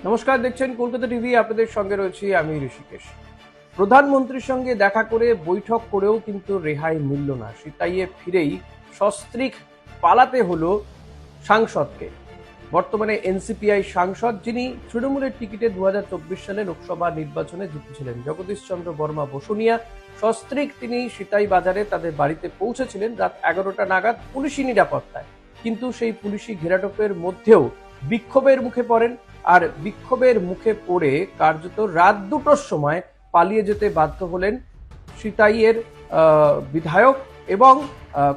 নমস্কার, দেখছেন কলকাতা টিভি। আপনাদের সঙ্গে রয়েছি আমি ঋষিকেশ। প্রধানমন্ত্রীর সঙ্গে দেখা করে বৈঠক করেও কিন্তু রেহাই মিলল না। সিতাইয়ে ফিরেই সস্ত্রীক পালাতে হলো সাংসদকে। বর্তমানে এনসিপিআই সাংসদ, যিনি তৃণমূলের টিকিটে 2024 সালে লোকসভা নির্বাচনে জিতেছিলেন, জগদীশ চন্দ্র বর্মা বসুনিয়া, সস্ত্রীক তিনি সিতাই বাজারে তাদের বাড়িতে পৌঁছেছিলেন রাত 11টা নাগাদ পুলিশি নিরাপত্তায়। কিন্তু সেই পুলিশি ঘেরাটোপের মধ্যেও বিক্ষোভের মুখে পড়েন। আর বিক্ষোভের মুখে পড়ে কার্যত রাত 2টোর সময় পালিয়ে যেতে বাধ্য হলেন সিতাইয়ের বিধায়ক এবং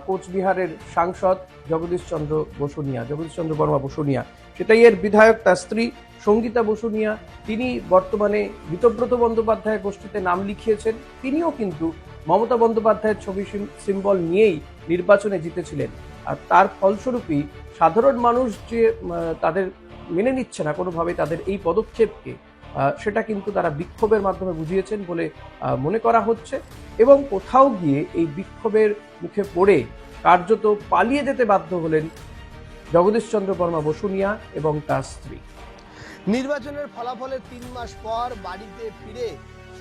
কোচবিহারের সাংসদ জগদীশ চন্দ্র বর্মা বসুনিয়া। সিতাইয়ের বিধায়ক, তার স্ত্রী সঙ্গীতা বসুনিয়া, তিনি বর্তমানে ঋতব্রত বন্দ্যোপাধ্যায়ের গোষ্ঠীতে নাম লিখিয়েছেন। তিনিও কিন্তু মমতা বন্দ্যোপাধ্যায়ের ছবি সিম্বল নিয়েই নির্বাচনে জিতেছিলেন। আর তার ফলস্বরূপই সাধারণ মানুষ যে তাদের মেনে নিচ্ছে না কোনোভাবে তাদের এই পদক্ষেপকে, সেটা কিন্তু তারা বিক্ষোভের মাধ্যমে বুঝিয়েছেন বলে মনে করা হচ্ছে। এবং কোথাও গিয়ে এই বিক্ষোভের মুখে পড়ে কার্যত পালিয়ে যেতে বাধ্য হলেন জগদীশ চন্দ্র বর্মা বসুনিয়া এবং তার স্ত্রী। নির্বাচনের ফলাফলের 3 মাস পর বাড়িতে ফিরে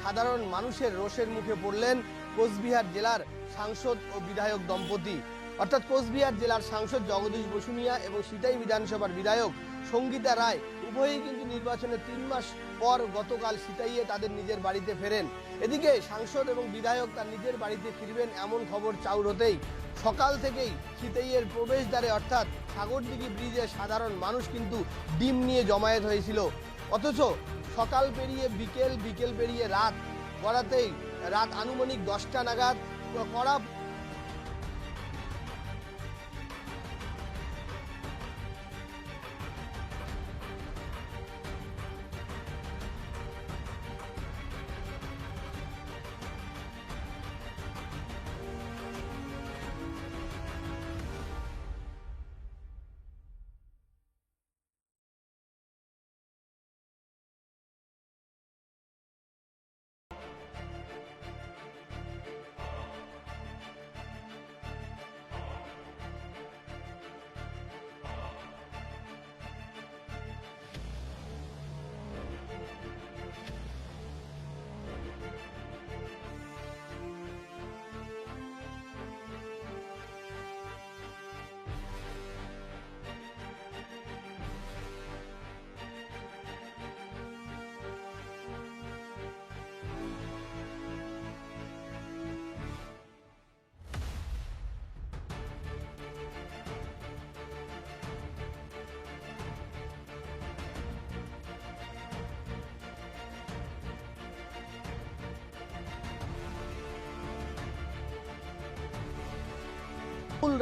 সাধারণ মানুষের রোষের মুখে পড়লেন কোচবিহার জেলার সাংসদ ও বিধায়ক দম্পতি। অর্থাৎ কোচবিহার জেলার সাংসদ জগদীশ বসুনিয়া এবং সিতাই বিধানসভার বিধায়ক সঙ্গীতা রায় উভয়ই কিন্তু নির্বাচনের 3 মাস পর গতকাল সিতাইয়ে তাদের নিজের বাড়িতে ফেরেন। এদিকে সাংসদ এবং বিধায়ক তার নিজের বাড়িতে ফিরবেন এমন খবর চাউর হতেই সকাল থেকেই সিতাইয়ের প্রবেশদ্বারে অর্থাৎ সাগরদিঘি ব্রিজে সাধারণ মানুষ কিন্তু ডিম নিয়ে জমায়েত হয়েছিল। অথচ সকাল পেরিয়ে বিকেল পেরিয়ে রাত গড়াতেই রাত আনুমানিক 10টা নাগাদ কড়া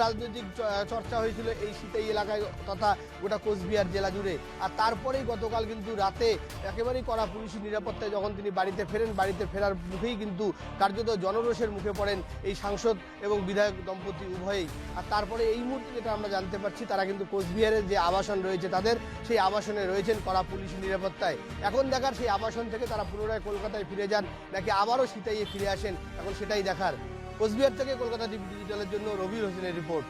রাজনৈতিক চর্চা হয়েছিল এই সিতাই এলাকায় তথা গোটা কোচবিহার জেলা জুড়ে। আর তারপরেই গতকাল কিন্তু রাতে একেবারেই কড়া পুলিশি নিরাপত্তায় যখন তিনি বাড়িতে ফেরেন, বাড়িতে ফেরার মুখেই কিন্তু কার্যত জনরোষের মুখে পড়েন এই সাংসদ এবং বিধায়ক দম্পতি উভয়েই। আর তারপরে এই মুহূর্তে যেটা আমরা জানতে পারছি, তারা কিন্তু কোচবিহারের যে আবাসন রয়েছে তাদের, সেই আবাসনে রয়েছেন কড়া পুলিশি নিরাপত্তায়। এখন দেখার সেই আবাসন থেকে তারা পুনরায় কলকাতায় ফিরে যান নাকি আবারও সিতাইয়ে ফিরে আসেন, এখন সেটাই দেখার। কোচবিহার থেকে কলকাতা টিভি ডিজিটালের জন্য রবির হোসেনের রিপোর্ট।